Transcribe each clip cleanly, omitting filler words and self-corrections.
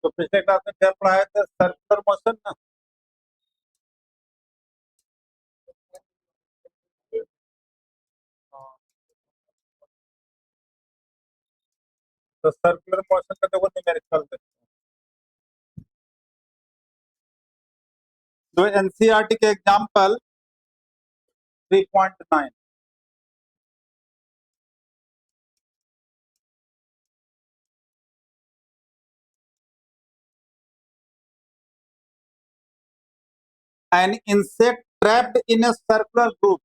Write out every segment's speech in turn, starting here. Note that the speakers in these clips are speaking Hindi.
तो पिछले क्लास में क्या पढ़ाया था? सर्कुलर मोशन ना। हाँ, तो सर्कुलर मोशन का देखो न्यूमेरिकल देखो। तो एनसीईआरटी के example 3.9 an insect trapped in a circular group.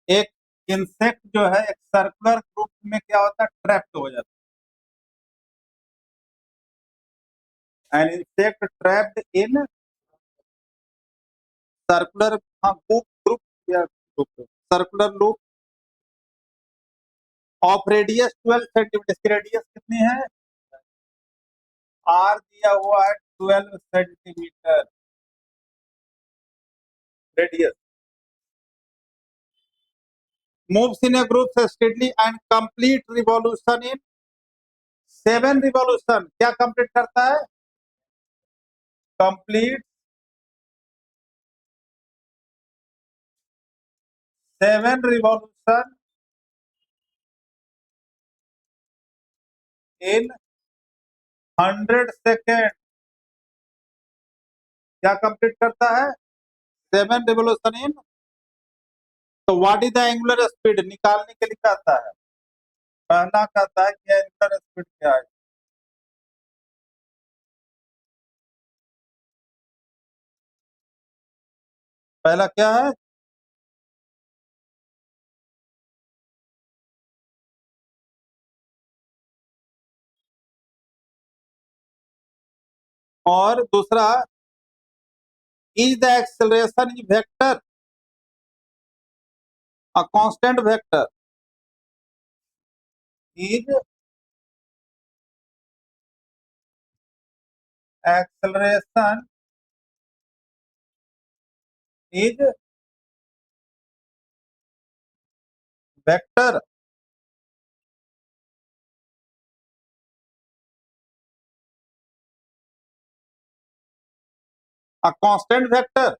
एक इंसेक्ट जो है एक सर्कुलर ग्रुप में क्या होता है? ट्रैप्ड हो जाता है। An insect trapped in circular, हाँ ग्रुप, ग्रुप या group, circular loop of radius 12 centimetre. इसकी रेडियस कितनी है? आर दिया हुआ है 12 centimetre radius. Moves in A group steadily and complete revolution in 7 revolution. क्या कंप्लीट करता है? Complete 7 revolution in 100 second. क्या कंप्लीट करता है? 7 रिवॉल्यूशन इन। तो what is the angular speed निकालने के लिए कहता है? पहला कहता है कि एंगुलर स्पीड क्या है। पहला क्या है? और दूसरा, is the acceleration is vector a constant vector. Is acceleration is vector a constant vector.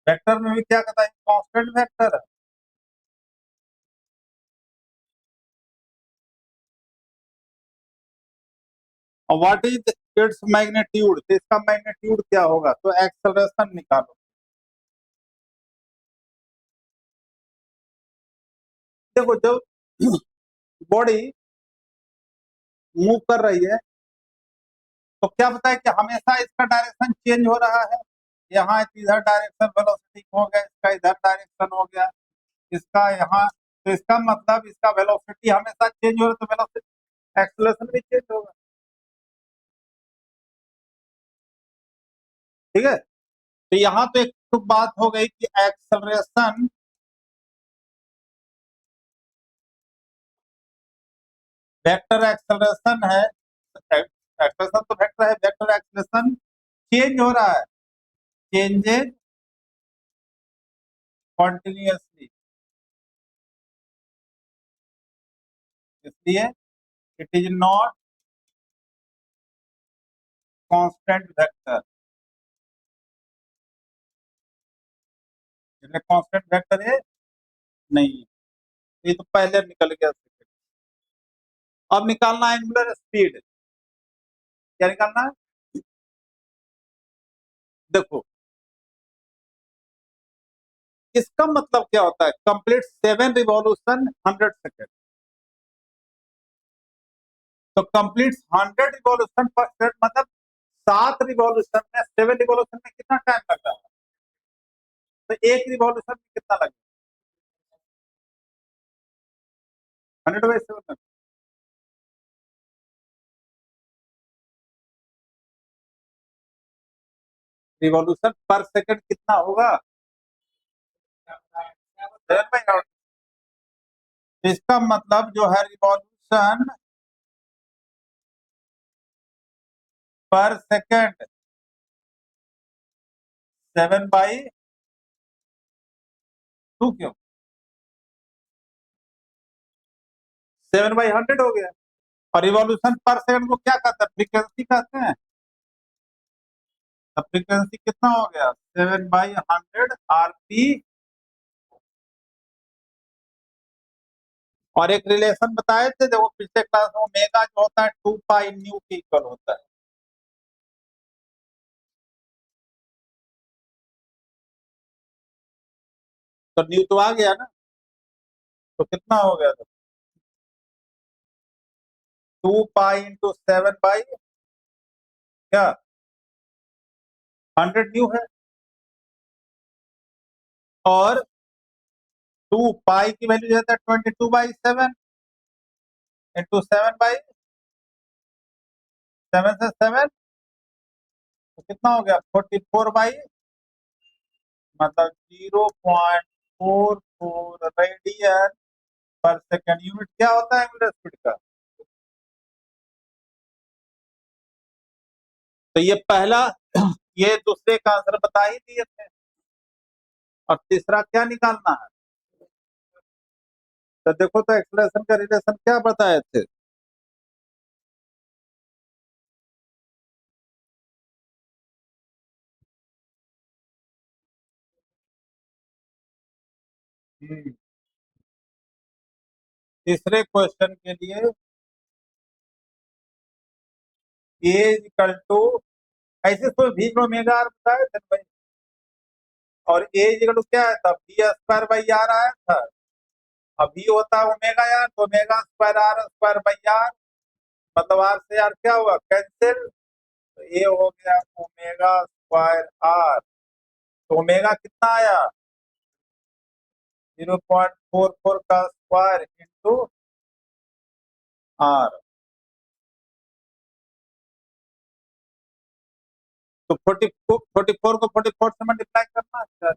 Vector में भी क्या कहता है? कांस्टेंट वेक्टर है। और व्हाट इज इट्स मैग्नीट्यूड। इसका मैग्नीट्यूड क्या होगा? तो एक्सेलरेशन निकालो। देखो जब बॉडी मूव कर रही है तो क्या पता है कि हमेशा इसका डायरेक्शन चेंज हो रहा है। यहाँ इधर डायरेक्शन वेलोसिटी हो गया, इसका इधर डायरेक्शन हो गया, इसका यहाँ। तो इसका मतलब इसका वेलोसिटी हमेशा चेंज हो रहा है, तो वेलोसिटी एक्सेलरेशन भी चेंज होगा। ठीक है। तो यहाँ तो एक तो बात हो गई कि एक्सेलरेशन वेक्टर एक्सेलरेशन है। एक्सेलरेशन तो वेक्टर है, वेक्टर एक्सेलरेशन चेंज हो रहा है, चेंजेज कॉन्टिन्यूसली। इसलिए it is not constant vector. इसलिए कांस्टेंट वेक्टर है नहीं है। ये तो पहले निकल गया। अब निकालना है एंगुलर स्पीड। क्या निकालना है? देखो इसका मतलब क्या होता है? Complete 7 revolution 100 second. तो कंप्लीट 100 रिवॉल्यूशन पर सेकंड मतलब 7 रिवॉल्यूशन में, 7 रिवॉल्यूशन में कितना टाइम लग रहा है? तो एक रिवॉल्यूशन में कितना लगेगा? 100/7 रिवॉल्यूशन पर सेकंड कितना होगा? 7/8। इसका मतलब जो है रिवॉल्यूशन पर सेकंड 7/2 क्यों? 7/100 हो गया। और रिवॉल्यूशन पर सेकंड को क्या कहते हैं? फ्रीक्वेंसी कहते हैं। फ्रीक्वेंसी कितना हो गया? 7/100 आरपी। और एक रिलेशन बताए थे देखो पिछले क्लास में, ओमेगा जो होता है 2 पाई न्यू के इक्वल होता है। तो न्यू तो आ गया ना, तो कितना हो गया? 2 पाई इंटू 7 बाई क्या 100 न्यू है। और 2 पाई की वैल्यू जाता है 22/7 इंटू 7/7 से 7, तो कितना हो गया? 44 बाई, मतलब 0.44 रेडियन पर सेकेंड। यूनिट क्या होता है एंगुलर स्पीड का? तो ये पहला ये दूसरे का आंसर बता ही दिए थे। और तीसरा क्या निकालना है? तो देखो तो एक्सलेशन का रिलेशन क्या बताए थे? हम्म, तीसरे क्वेश्चन के लिए ए इक्वल टू, ऐसे तो भी ओमेगा आर बताए थे भाई। और ए इक्वल टू क्या है था? बी स्क्वायर बाई आर आया था। अब बी होता है ओमेगा आर, तो omega square R square by R, मतलब आर से आर क्या हुआ? कैंसिल। तो ये हो गया ओमेगा स्क्वायर आर। तो ओमेगा कितना आया? 0.44 का स्क्वायर इंटू आर। तो 44 को 44 से मल्टीप्लाई करना है।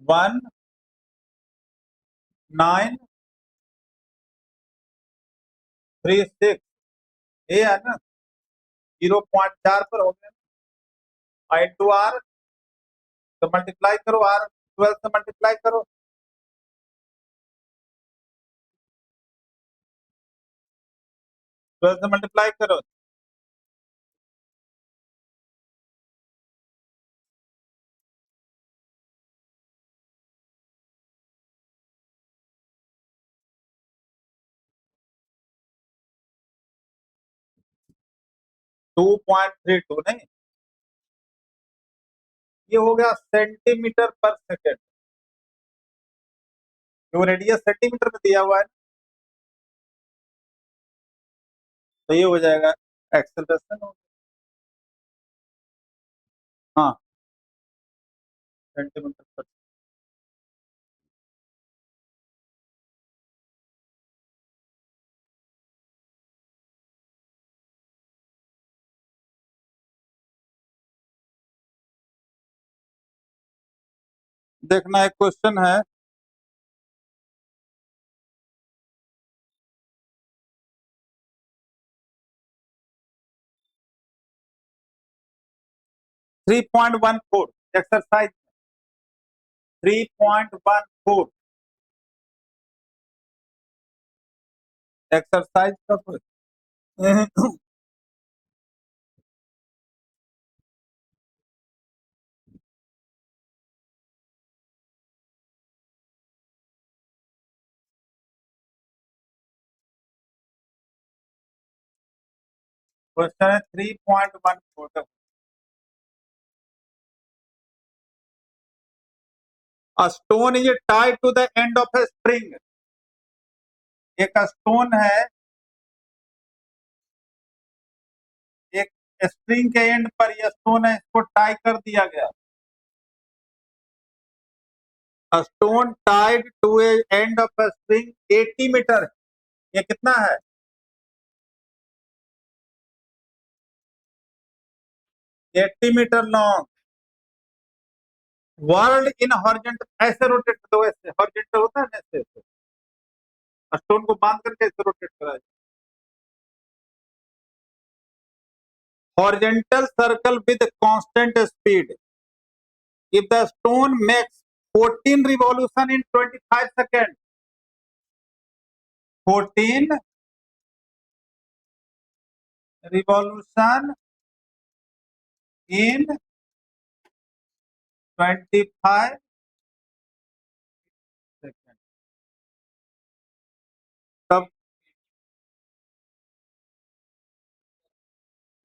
1936 ये है ना, 0.4 पर हो गया। आई टू आर, तो मल्टीप्लाई करो, आर 12 से मल्टीप्लाई करो। 12 से मल्टीप्लाई करो। 2.32 नहीं, ये हो गया सेंटीमीटर पर सेकेंड। जो रेडियस सेंटीमीटर में दिया हुआ है, तो ये हो जाएगा एक्सेलरेशन। हाँ, सेंटीमीटर पर। देखना एक क्वेश्चन है, 3.14 एक्सरसाइज 3.14 एक्सरसाइज का क्वेश्चन है 3.14। A stone is tied to the end of a string। एक स्टोन है, एक स्प्रिंग के एंड पर यह स्टोन है, इसको टाई कर दिया गया। A stone tied to a end of a string 80 metre. ये कितना है? 80 metre long. Whirled in horizontal, ऐसे रोटेट दो, ऐसे हॉरिजेंटल होता है ना, ऐसे ऐसे। स्टोन को बांध करके इसे रोटेट करा जाए। Horizontal circle with constant speed, if the stone makes 14 revolution in 25 second, 14 revolution in 25 second, तब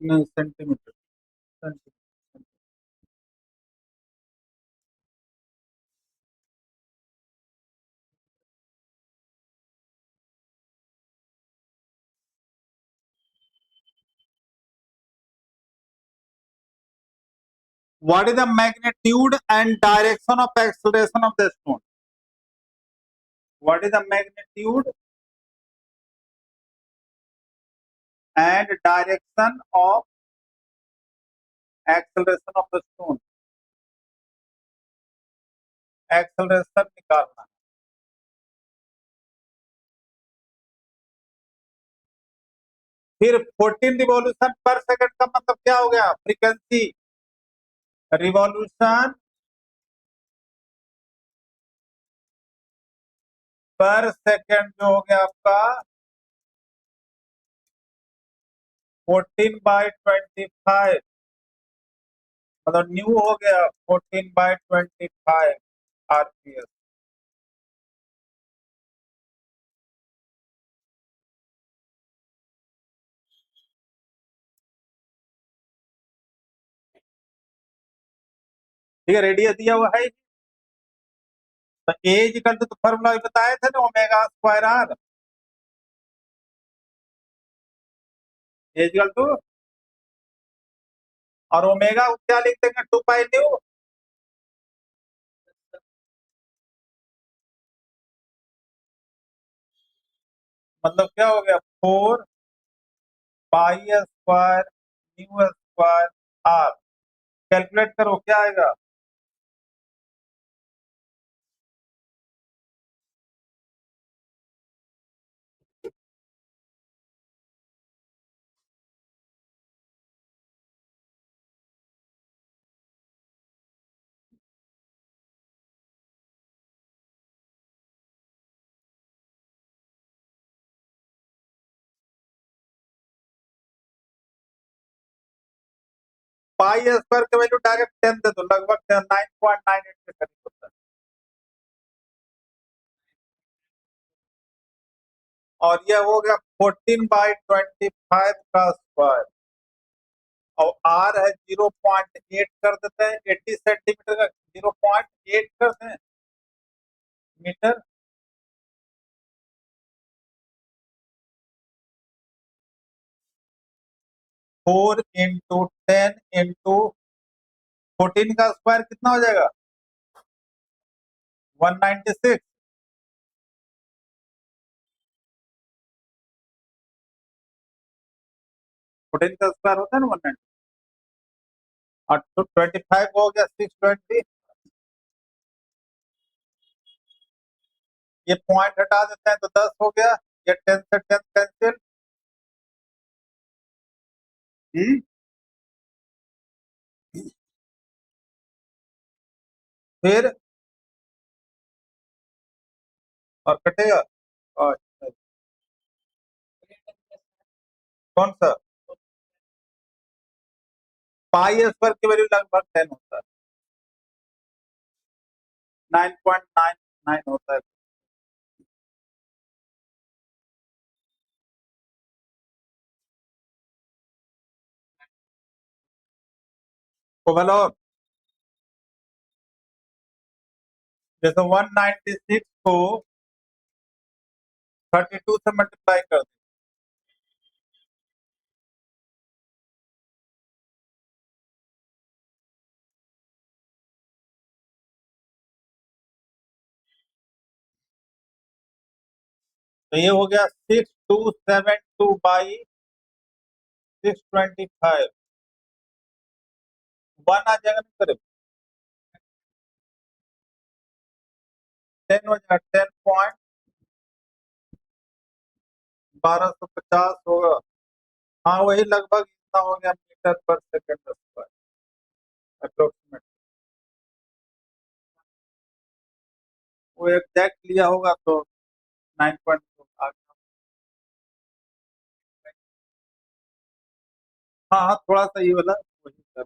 नहीं centimetre, what is the magnitude and direction of acceleration of the stone? What is the magnitude and direction of acceleration of the stone? Acceleration निकालना। फिर 14 रिवॉल्यूशन पर सेकंड का मतलब क्या हो गया? फ्रीक्वेंसी, रिवॉल्यूशन पर सेकंड जो हो गया आपका 14/25, मतलब न्यू हो गया 14/25 आरपीएस। ठीक है, रेडियस दिया हुआ है। तो ए इक्वल टू फॉर्मूला बताए थे ना, omega square R, A equal to, और ओमेगा को क्या लिख देंगे? 2 पाई न्यू। मतलब क्या हो गया? 4 pi square nu square R. Calculate करो क्या आएगा? पाई स्क्वायर की वैल्यू डायरेक्ट 10 दे दो, लगभग 9.98 के करीब होता है। और ये हो गया 14/25 का स्क्वायर, और आर है 0.8 कर देते हैं, 80 सेंटीमीटर का 0.8 कर दें मीटर। 4 × 10 × 14 का स्क्वायर कितना हो जाएगा? 196। 14 का स्क्वायर होता है ना 190, और 25 हो गया 620। ये पॉइंट हटा देते हैं तो 10 हो गया, ये 10 से 10 कैंसिल। फिर और कटेगा। और कौन सा? पाई स्क्वायर की वैल्यू लगभग 10 होता है, 9.99 होता है। ओवरऑल जैसे 196 को 32 से मल्टीप्लाई कर दे, तो ये हो गया 6272/625। 1 आ जाएगा ना करीब, 10 हो जाएगा, 10.। 1250 होगा। हाँ वही लगभग इतना हो गया, मीटर पर सेकंड स्क्वायर अप्रोक्सीमेट। वो एग्जैक्ट लिया होगा तो 9.2 आ गया। हाँ हाँ, थोड़ा सा ये वाला वही कर,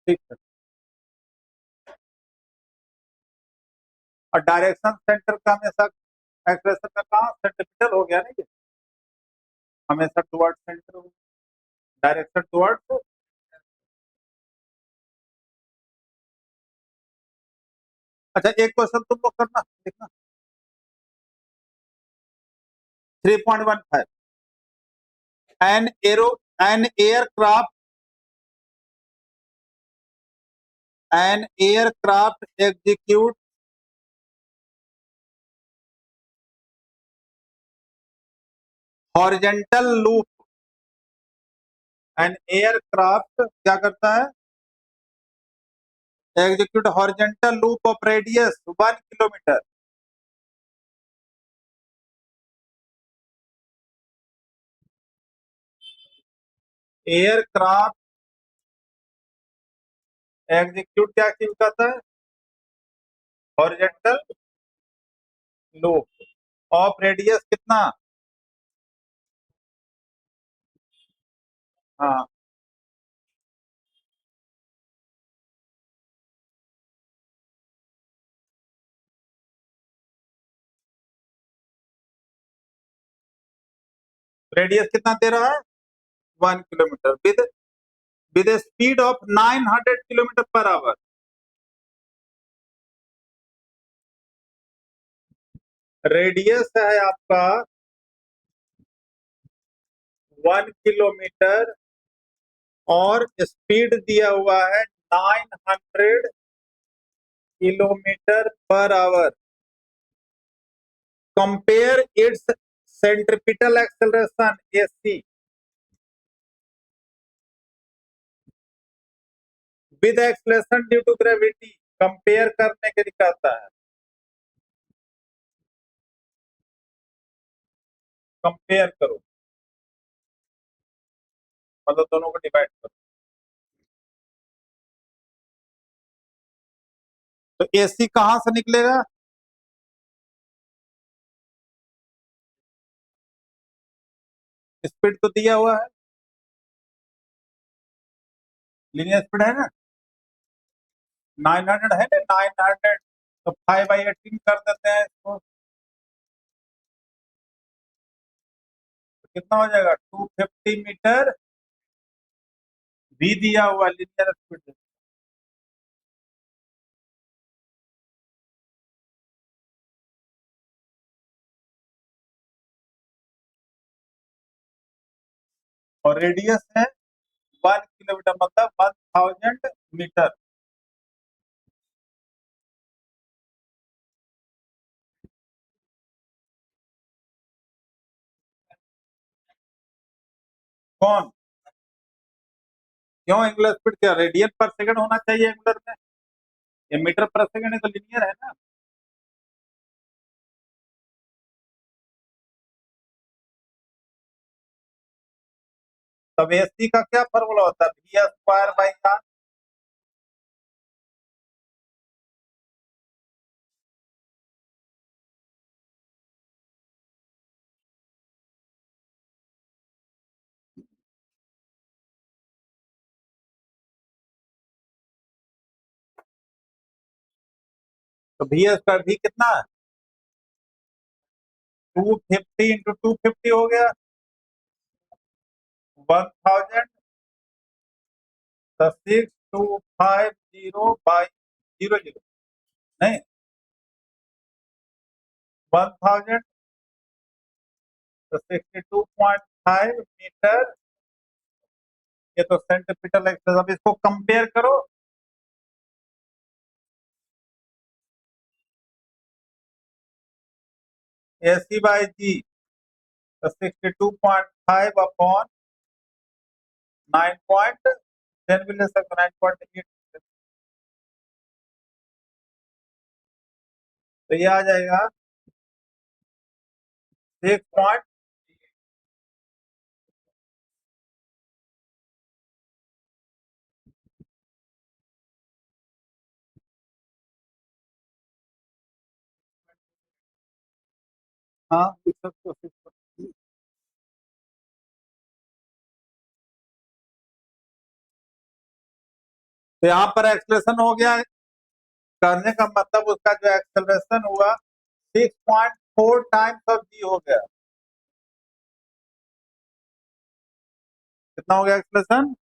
ठीक है। और डायरेक्शन सेंटर का हमेशा एक्सप्रेशन का कहाँ सेंट्रिपिटल हो गया ना ये, हमेशा टुवर्ड सेंटर, डायरेक्शन टुवर्ड। अच्छा एक क्वेश्चन तुम लोग करना, देखना। 3.15, an arrow an aircraft an aircraft execute horizontal loop. An aircraft क्या करता है, execute horizontal loop of radius 1 kilometre. Aircraft execute क्या चीज करता है, हॉरिजेंटल लूप ऑफ रेडियस कितना, हाँ रेडियस कितना दे रहा है, 1 kilometre, with A speed of 900 kilometre per our. Radius है आपका 1 किलोमीटर और स्पीड दिया हुआ है 900 kilometre per hour. Compare its centripetal acceleration AC with acceleration due to gravity. Compare करने के लिए कहता है, कंपेयर करो मतलब दोनों को डिवाइड करो। तो एसी कहां से निकलेगा, स्पीड तो दिया हुआ है, लीनियर स्पीड है ना, 900 है ना, 900, तो 5/18 कर देते हैं इसको, तो कितना हो जाएगा, 250 मीटर। भी दिया हुआ लीनियर स्पीड, और रेडियस है 1 किलोमीटर, मतलब 1000 मीटर। कौन, क्यों एंगुलर स्पीड, क्या रेडियन पर सेकंड होना चाहिए एंगुलर में, ये मीटर पर सेकंड है तो लीनियर है ना। तब एसी का क्या फॉर्मूला होता है, V² बाई आर। तो V² भी कितना है, 250 × 250 हो गया 1000, 6250/00, नहीं 1000, तो 62.5 मीटर। ये तो सेंटीमीटर एक्सेस, अब इसको कंपेयर करो, AC/G, तो 62.5/9.10 भी ले सकते, 9.8, तो ये आ जाएगा 6.8 हाँ लिख सकते हो 6। तो यहाँ पर एक्सलेशन हो गया, करने का मतलब उसका जो एक्सेलरेशन हुआ 6.4 टाइम्स ऑफ जी हो गया। कितना हो गया एक्सलेशन?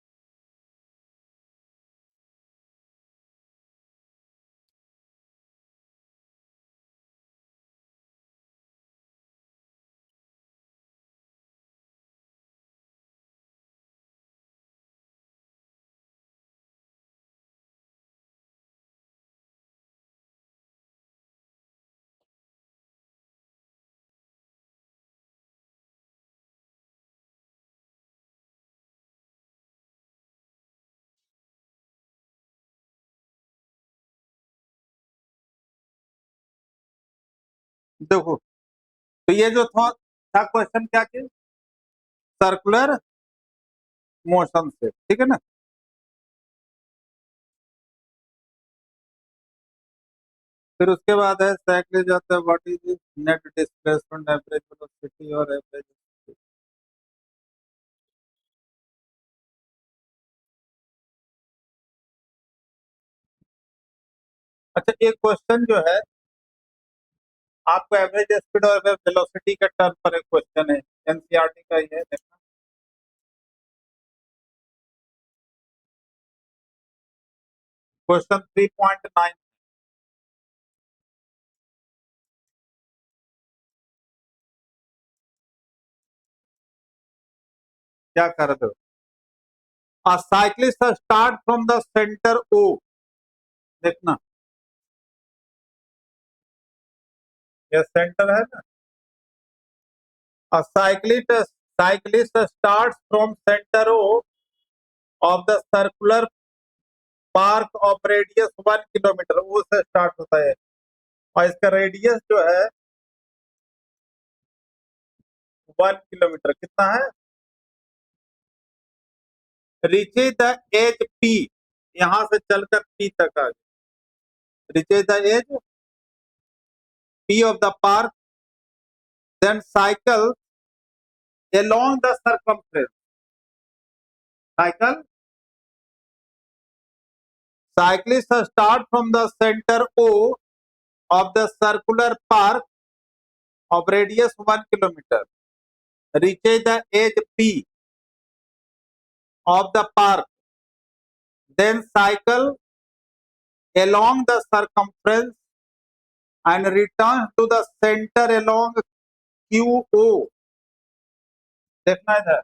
देखो, तो ये जो था क्वेश्चन क्या कि सर्कुलर मोशन से, ठीक है ना। फिर उसके बाद है साइकिल जाता है, what is net displacement, average velocity और एवरेज। अच्छा, एक क्वेश्चन जो है आपको एवरेज स्पीड और वेलोसिटी के टर्म पर एक क्वेश्चन है, एनसीईआरटी का ही है, देखना। क्वेश्चन 3.9 क्या कर रहे हो? A cyclist start from the center O, देखना, ये सेंटर है ना। A cyclist starts from center O of the circular park of radius 1 kilometre, वो से स्टार्ट होता है और इसका रेडियस जो है 1 किलोमीटर, कितना है? रीचेज द एज पी, यहां से चलकर पी तक आ गया। Reaches the edge P of the park, then cycle along the circumference, cycle cyclists start from the center O of the circular park of radius 1 kilometer, reaches the edge P of the park, then cycle along the circumference and returns to the center along QO, देखना है इधर।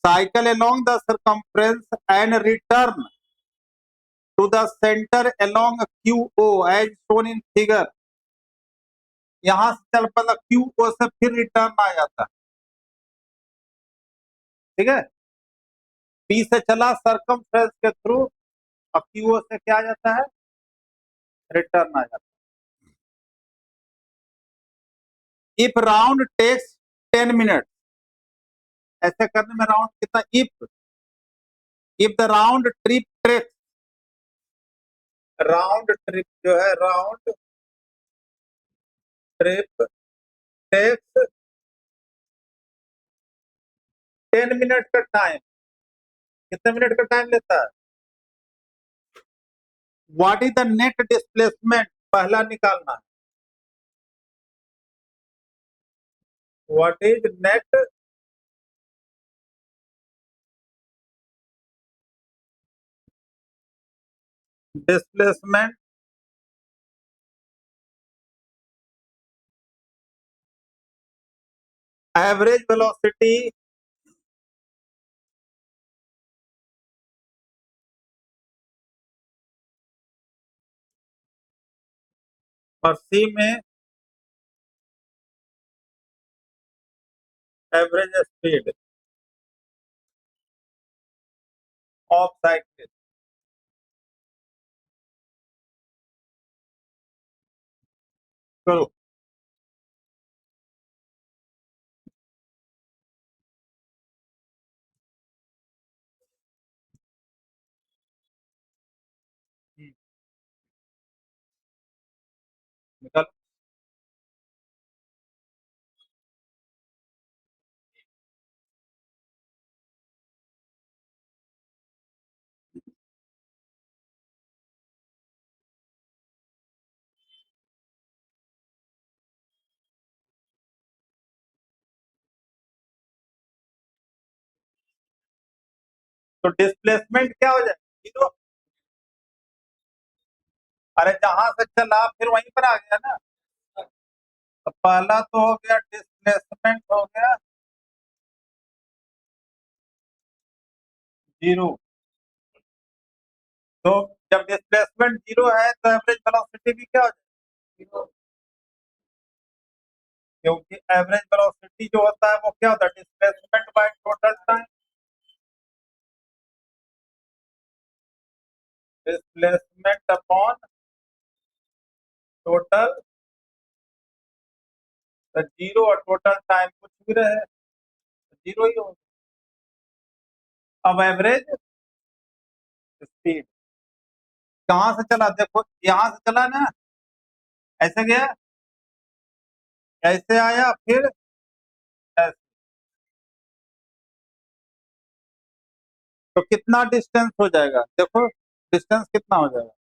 Cycle along the circumference and return to the center along QO as shown in figure, यहां से चल पड़ा QO से फिर रिटर्न आ जाता है, ठीक है। पी से चला सर्कमफ्रेंस के थ्रू और क्यूओ से क्या आ जाता है? रिटर्न आ जाता है। इफ राउंड टेक्स 10 मिनट, ऐसे करने में राउंड कितना? If if the round trip takes, round trip जो है, राउंड ट्रिप टेक्स 10 मिनट का टाइम, कितने मिनट का टाइम लेता है? What is the net displacement, पहला निकालना है। What is net displacement average velocity और सी में एवरेज स्पीड ऑफ साइकिल। करो। निकल। तो डिस्प्लेसमेंट क्या हो जाएगा, जीरो। अरे जहां से चला फिर वहीं पर आ गया ना। तो पहला तो हो गया डिस्प्लेसमेंट, हो गया जीरो। तो जब डिस्प्लेसमेंट जीरो है तो एवरेज वेलोसिटी भी क्या हो जाएगी, जीरो। क्योंकि एवरेज वेलोसिटी जो होता है वो क्या होता है, displacement by total time. Displacement upon total, तो जीरो और टोटल टाइम कुछ भी रहे तो जीरो ही होगा। अब एवरेज स्पीड कहाँ से चला, देखो यहाँ से चला ना, ऐसे गया, ऐसे आया, फिर ऐसे। तो कितना डिस्टेंस हो जाएगा, देखो डिस्टेंस कितना हो जाएगा,